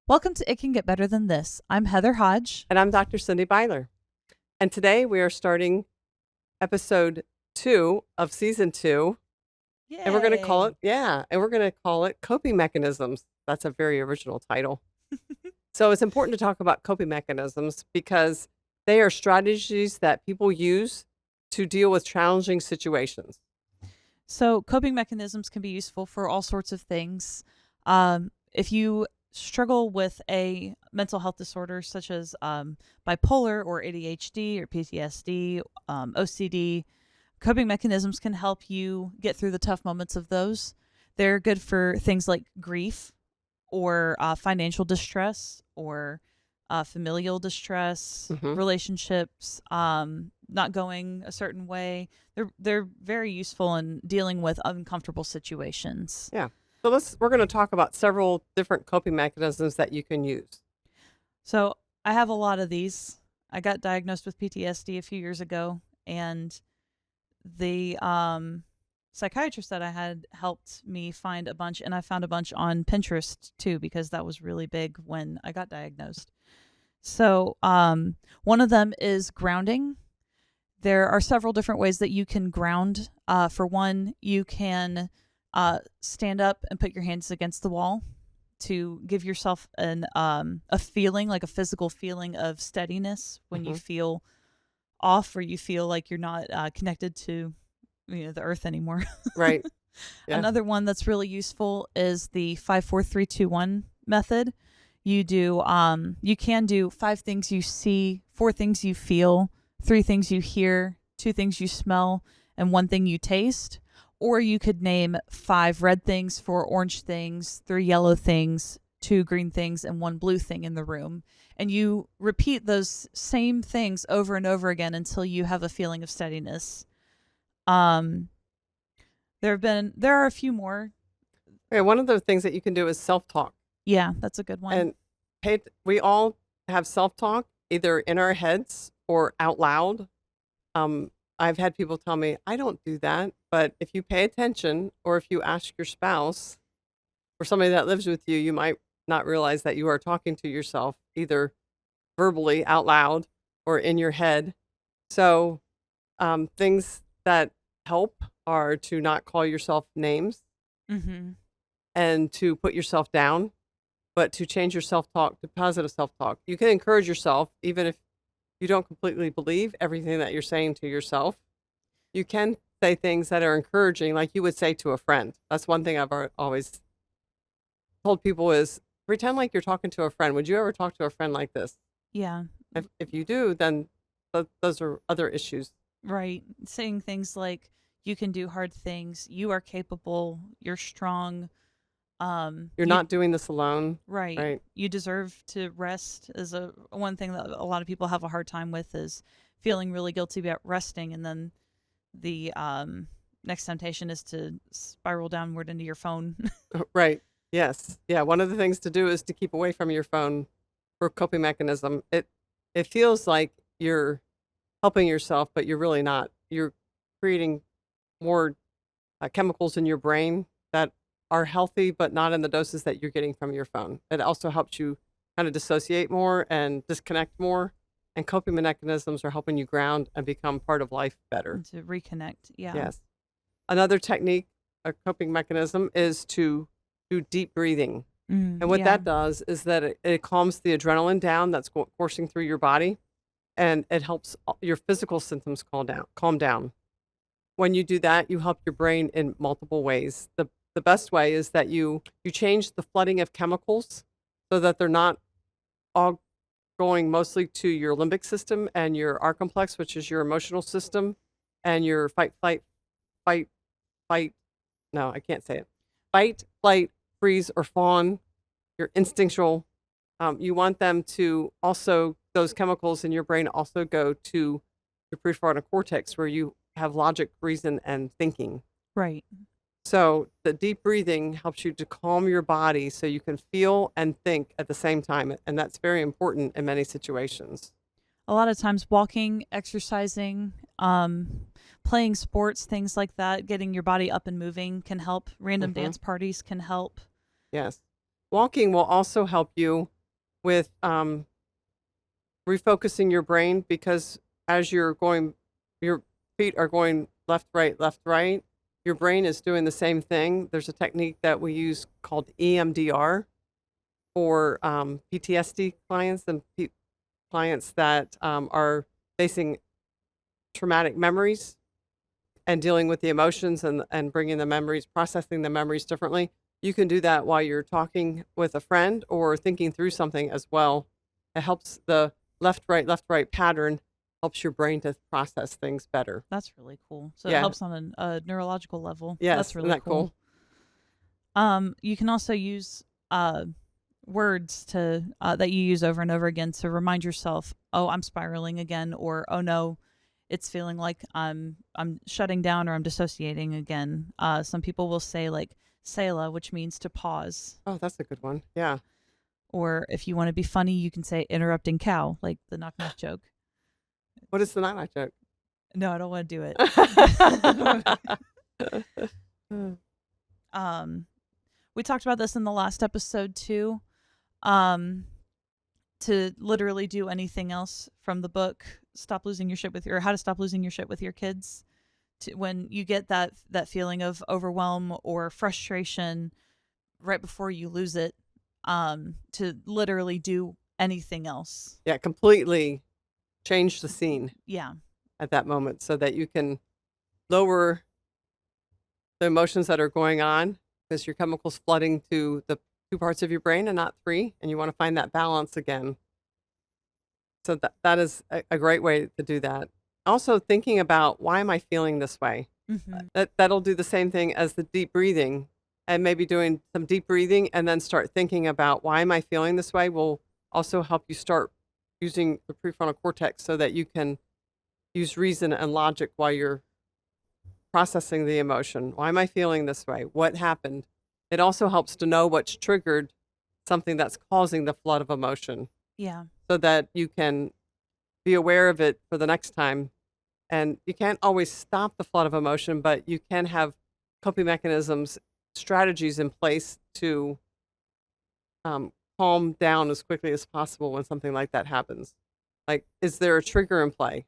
Welcome to It Can Get Better Than This. I'm Heather Hodge. And I'm Dr. Cindy Byler. And today we are starting episode 2 of season 2. Yay. And we're going to call it Coping Mechanisms. That's a very original title. So it's important to talk about coping mechanisms because they are strategies that people use to deal with challenging situations. So coping mechanisms can be useful for all sorts of things. If you struggle with a mental health disorder such as bipolar or ADHD or PTSD, OCD, coping mechanisms can help you get through the tough moments of those. They're good for things like grief or financial distress or familial distress, relationships, not going a certain way. They're very useful in dealing with uncomfortable situations. Yeah. So we're going to talk about several different coping mechanisms that you can use. So I have a lot of these. I got diagnosed with PTSD a few years ago, and the psychiatrist that I had helped me find a bunch, and I found a bunch on Pinterest too, because that was really big when I got diagnosed. So one of them is grounding. There are several different ways that you can ground. For one, you can stand up and put your hands against the wall to give yourself a feeling, like a physical feeling of steadiness when you feel off or you feel like you're not connected to the earth anymore. Right. Yeah. Another one that's really useful is the 5, 4, 3, 2, 1 method. You can do 5 things you see, 4 things you feel, 3 things you hear, 2 things you smell, and 1 thing you taste. Or you could name 5 red things, 4 orange things, 3 yellow things, 2 green things, and 1 blue thing in the room. And you repeat those same things over and over again until you have a feeling of steadiness. There are a few more. Okay, one of the things that you can do is self-talk. Yeah, that's a good one. And we all have self-talk either in our heads or out loud. I've had people tell me, I don't do that. But if you pay attention or if you ask your spouse or somebody that lives with you, you might not realize that you are talking to yourself either verbally out loud or in your head. So things that help are to not call yourself names and to put yourself down, but to change your self-talk to positive self-talk. You can encourage yourself even if you don't completely believe everything that you're saying to yourself. You can say things that are encouraging, like you would say to a friend. That's one thing I've always told people is pretend like you're talking to a friend. Would you ever talk to a friend like this? Yeah. If you do, then those are other issues. Right. Saying things like, you can do hard things. You are capable. You're strong. You're not doing this alone. Right. You deserve to rest is one thing that a lot of people have a hard time with, is feeling really guilty about resting, and then the next temptation is to spiral downward into your phone. Right. Yes. Yeah. One of the things to do is to keep away from your phone for coping mechanism. It feels like you're helping yourself, but you're really not. You're creating more chemicals in your brain that are healthy, but not in the doses that you're getting from your phone. It also helps you kind of dissociate more and disconnect more. And coping mechanisms are helping you ground and become part of life better. To reconnect. Yeah. Yes. Another technique, a coping mechanism, is to do deep breathing. And what that does is that it calms the adrenaline down that's coursing through your body, and it helps your physical symptoms calm down. When you do that, you help your brain in multiple ways. The best way is that you change the flooding of chemicals so that they're not all going mostly to your limbic system and your R complex, which is your emotional system, and your fight, no, I can't say it. Fight, flight, freeze, or fawn, your instinctual. You want them to also, those chemicals in your brain also go to your prefrontal cortex, where you have logic, reason, and thinking. Right. So the deep breathing helps you to calm your body so you can feel and think at the same time. And that's very important in many situations. A lot of times walking, exercising, playing sports, things like that, getting your body up and moving can help. Random dance parties can help. Yes. Walking will also help you with refocusing your brain, because as your feet are going left, right, your brain is doing the same thing. There's a technique that we use called EMDR for PTSD clients and clients that are facing traumatic memories and dealing with the emotions and bringing the memories, processing the memories differently. You can do that while you're talking with a friend or thinking through something as well. It helps the left, right pattern, helps your brain to process things better. That's really cool. So it Yeah. helps on a neurological level. Yes. That's Isn't really that cool? You can also use words to that you use over and over again to remind yourself, oh, I'm spiraling again, or oh no, it's feeling like I'm shutting down or I'm dissociating again. Some people will say like Selah, which means to pause. Oh, that's a good one. Yeah. Or if you want to be funny, you can say interrupting cow, like the knock knock joke. What is the knock-knock joke? No, I don't want to do it. We talked about this in the last episode too. To literally do anything else from the book, Stop Losing Your Shit with Your, How to Stop Losing Your Shit with Your Kids. When you get that feeling of overwhelm or frustration right before you lose it, to literally do anything else. Yeah, completely change the scene. Yeah. At that moment so that you can lower the emotions that are going on, because your chemicals flooding to the 2 parts of your brain and not 3, and you want to find that balance again. So that is a great way to do that. Also thinking about, why am I feeling this way? Mm-hmm. That'll do the same thing as the deep breathing, and maybe doing some deep breathing and then start thinking about, why am I feeling this way, will also help you start using the prefrontal cortex so that you can use reason and logic while you're processing the emotion. Why am I feeling this way? What happened? It also helps to know what's triggered something that's causing the flood of emotion. Yeah. So that you can be aware of it for the next time. And you can't always stop the flood of emotion, but you can have coping mechanisms, strategies in place to calm down as quickly as possible when something like that happens. Like, is there a trigger in play?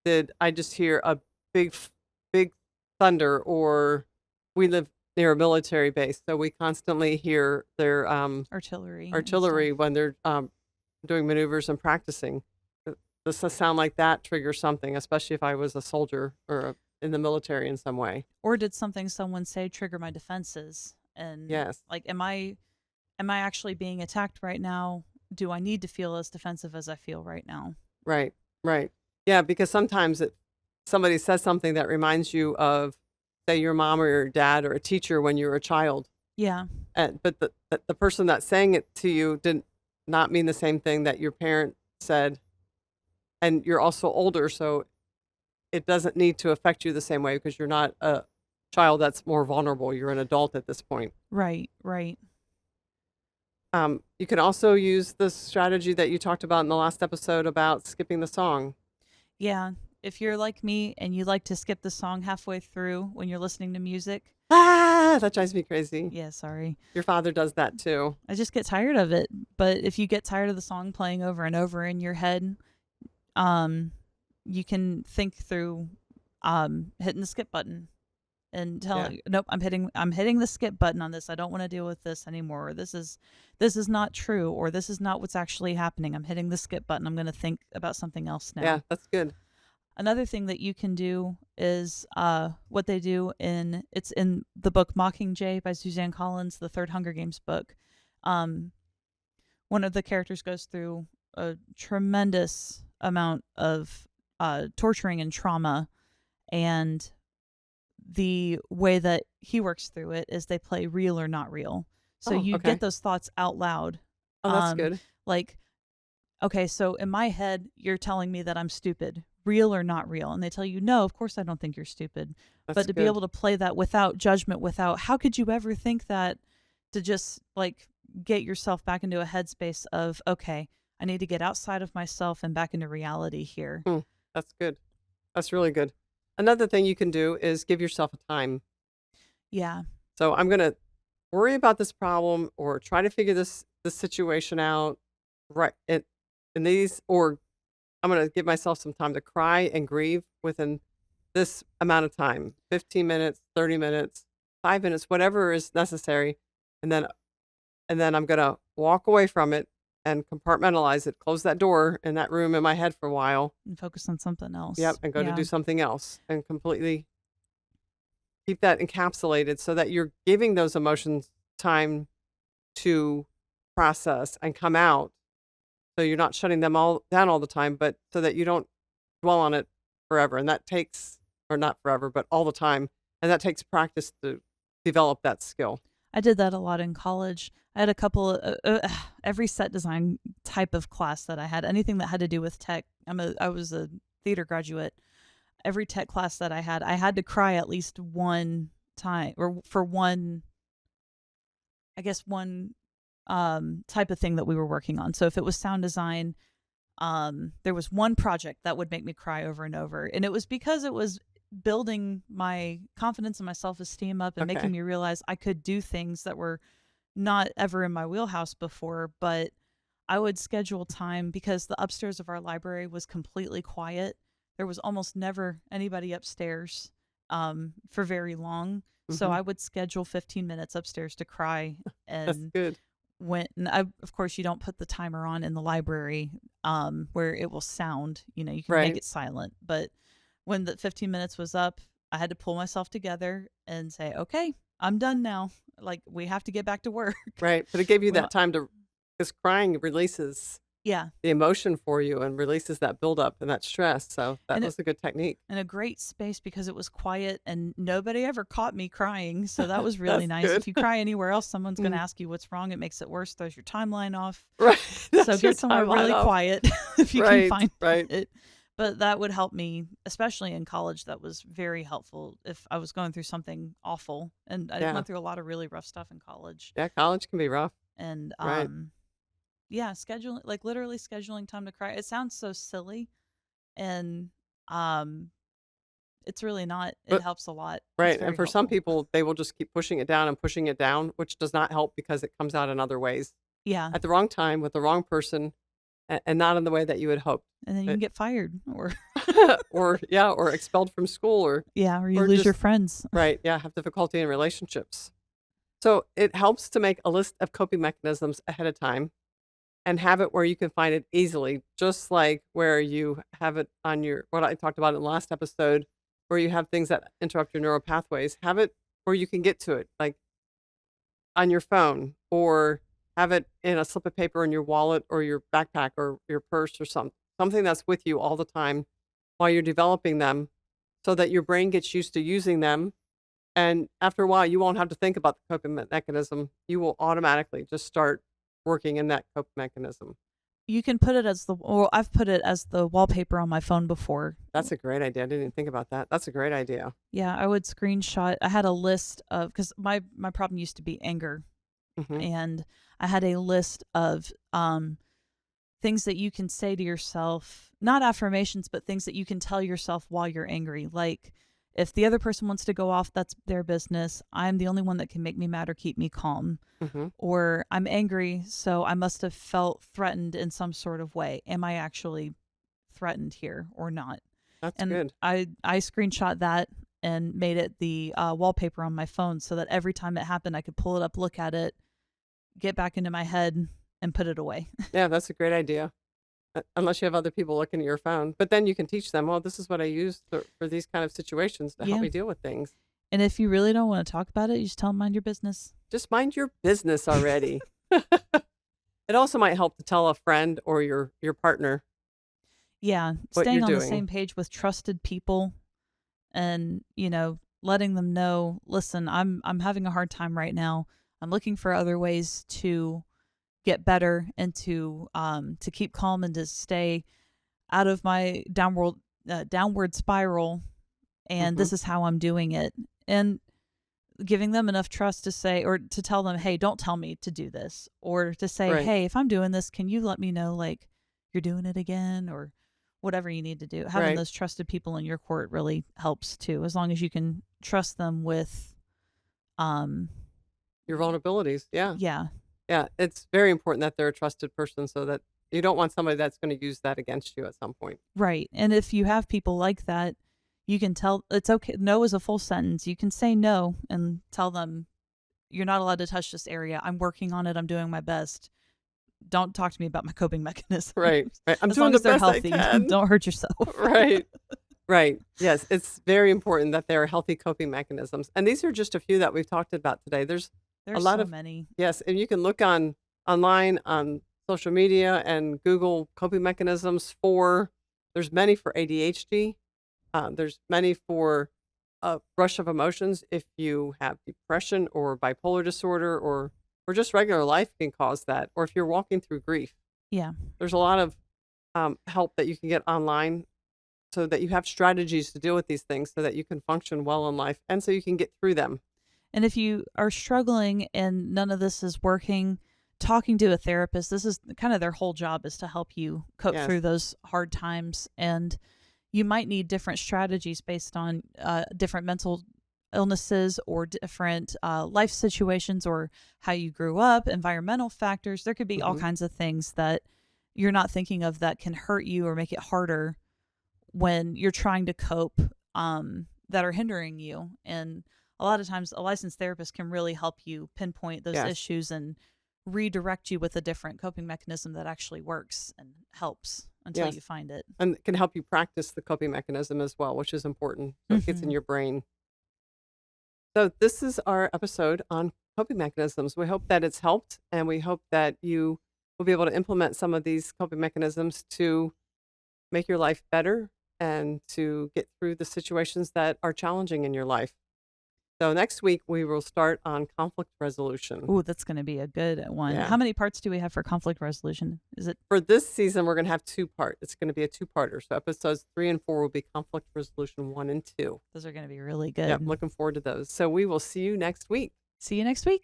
Did I just hear a big thunder? Or we live near a military base, so we constantly hear their artillery when they're doing maneuvers and practicing. Does this sound like that trigger something, especially if I was a soldier or in the military in some way? Or did something someone say trigger my defenses? And yes, like, am I actually being attacked right now? Do I need to feel as defensive as I feel right now? Right. Yeah, because sometimes somebody says something that reminds you of, say, your mom or your dad or a teacher when you were a child. Yeah. But the person that's saying it to you did not mean the same thing that your parent said. And you're also older, so it doesn't need to affect you the same way, because you're not a child that's more vulnerable. You're an adult at this point. Right. You can also use the strategy that you talked about in the last episode about skipping the song. Yeah. If you're like me and you like to skip the song halfway through when you're listening to music. That drives me crazy. Yeah, sorry. Your father does that too. I just get tired of it. But if you get tired of the song playing over and over in your head, you can think through hitting the skip button and telling, nope, I'm hitting the skip button on this. I don't want to deal with this anymore. Or this is not true, or this is not what's actually happening. I'm hitting the skip button. I'm going to think about something else now. Yeah, that's good. Another thing that you can do is what they do it's in the book Mockingjay by Suzanne Collins, the third Hunger Games book. One of the characters goes through a tremendous amount of torturing and trauma, and the way that he works through it is they play real or not real. So you get those thoughts out loud. Oh, that's good. Like, okay, so in my head, you're telling me that I'm stupid, real or not real. And they tell you, no, of course I don't think you're stupid. But to be able to play that without judgment, without, how could you ever think that, to just like get yourself back into a headspace of, okay, I need to get outside of myself and back into reality here. That's good. That's really good. Another thing you can do is give yourself a time. Yeah. So I'm going to worry about this problem or try to figure this situation out right. And these, or I'm going to give myself some time to cry and grieve within this amount of time, 15 minutes, 30 minutes, 5 minutes, whatever is necessary. And then, and then I'm going to walk away from it and compartmentalize it, close that door in that room in my head for a while. And focus on something Yep. else. And go to Yeah. do something else and completely keep that encapsulated so that you're giving those emotions time to process and come out. So you're not shutting them all down all the time, but so that you don't dwell on it forever. And that takes, or not forever, but all the time. And that takes practice to develop that skill. I did that a lot in college. I had a couple of every set design type of class that I had, anything that had to do with tech. I was a theater graduate. Every tech class that I had to cry at least one time, or for one, I guess one type of thing that we were working on. So if it was sound design, there was one project that would make me cry over and over, and it was because it was building my confidence and my self-esteem up and Okay. making me realize I could do things that were not ever in my wheelhouse before. But I would schedule time because the upstairs of our library was completely quiet. There was almost never anybody upstairs for very long. So Mhm. I would schedule 15 minutes upstairs to cry. That's And good. of course, you don't put the timer on in the library where it will sound, you can make Right. it silent. But when the 15 minutes was up, I had to pull myself together and say, okay, I'm done now. Like, we have to get back to work. Right. But it gave you Well, that time to, because crying releases yeah. the emotion for you and releases that buildup and that stress. So that And was a good technique. in a great space because it was quiet and nobody ever caught me crying. So that was really That's nice. good. If you cry anywhere else, someone's going to Mm. ask you what's wrong. It makes it worse, throws your timeline off. Right. So That's your get somewhere timeline really off. quiet if you can Right. find Right. it. But that would help me, especially in college. That was very helpful if I was going through something awful. And I Yeah. went through a lot of really rough stuff in college. Yeah. College can be rough. And Right. yeah, scheduling, like literally scheduling time to cry. It sounds so silly, and um it's really not. It But helps a lot. It's right. very And for some helpful. people, they will just keep pushing it down and pushing it down, which does not help because it comes out in other ways Yeah. at the wrong time with the wrong person and not in the way that you had hoped. And then you But- can get fired or, yeah, or expelled from school or, or you Or lose your just- friends. right. Yeah. Have difficulty in relationships. So it helps to make a list of coping mechanisms ahead of time and have it where you can find it easily, just like where you have it on your, what I talked about in the last episode, where you have things that interrupt your neural pathways. Have it where you can get to it, like on your phone, or have it in a slip of paper in your wallet or your backpack or your purse or something that's with you all the time while you're developing them so that your brain gets used to using them. And after a while, you won't have to think about the coping mechanism. You will automatically just start working in that coping mechanism. You can put it as I've put it as the wallpaper on my phone before. That's a great idea. I didn't even think about that. That's a great idea. Yeah, I would screenshot. I had a list of, because my problem used to be anger, Hmm. and I had a list of things that you can say to yourself, not affirmations, but things that you can tell yourself while you're angry. Like, if the other person wants to go off, that's their business. I'm the only one that can make me mad or keep me calm. Hmm. Or I'm angry, so I must have felt threatened in some sort of way. Am I actually threatened here or not? That's And good. I screenshot that and made it the wallpaper on my phone so that every time it happened, I could pull it up, look at it, get back into my head, and put it away. Yeah, that's a great idea. Unless you have other people looking at your phone. But then you can teach them, well, this is what I use for these kind of situations to Yeah. help me deal with things. And if you really don't want to talk about it, you just tell them, mind your business. Just mind your business already. It also might help to tell a friend or your partner. Yeah, What staying you're on the doing. same page with trusted people, and letting them know, listen, I'm having a hard time right now. I'm looking for other ways to get better and to keep calm and to stay out of my downward spiral, and this is how I'm doing it. And giving them enough trust to say, or to tell them, hey, don't tell me to do this, or to say, Right. hey, if I'm doing this, can you let me know, like, you're doing it again, or whatever you need to do. Having Right. those trusted people in your court really helps too, as long as you can trust them with Your vulnerabilities. Yeah. yeah. Yeah. It's very important that they're a trusted person so that You don't want somebody that's going to use that against you at some point. Right. And if you have people like that, you can tell it's okay. No is a full sentence. You can say no and tell them, you're not allowed to touch this area. I'm working on it. I'm doing my best. Don't talk to me about my coping mechanism. Right. I'm As doing long the as they're best I healthy, can. don't hurt yourself. Right. Right. Yes. It's very important that there are healthy coping mechanisms. And these are just a few that we've talked about today. There's a There's lot so of, many. yes. And you can look online on social media and Google coping mechanisms there's many for ADHD. There's many for a rush of emotions. If you have depression or bipolar disorder or just regular life can cause that. Or if you're walking through grief, Yeah. there's a lot of help that you can get online so that you have strategies to deal with these things so that you can function well in life and so you can get through them. And if you are struggling and none of this is working, talking to a therapist, this is kind of their whole job, is to help you cope Yes. through those hard times. And you might need different strategies based on different mental illnesses or different life situations or how you grew up, environmental factors. There could be all Mhm. kinds of things that you're not thinking of that can hurt you or make it harder when you're trying to cope, that are hindering you. And a lot of times a licensed therapist can really help you pinpoint those Yes. issues and redirect you with a different coping mechanism that actually works and helps until Yes. you find it. And it can help you practice the coping mechanism as well, which is important. So it gets in Mhm. your brain. So this is our episode on coping mechanisms. We hope that it's helped and we hope that you will be able to implement some of these coping mechanisms to make your life better and to get through the situations that are challenging in your life. So next week we will start on conflict resolution. Ooh, that's going to be a good one. Yeah. How many parts do we have for conflict resolution? Is it For this season, we're going to have it's going to be a two-parter. So episodes 3 and 4 will be conflict resolution 1 and 2. those are going to be really good. Yep, looking forward to those. So we will see you next week. See you next week.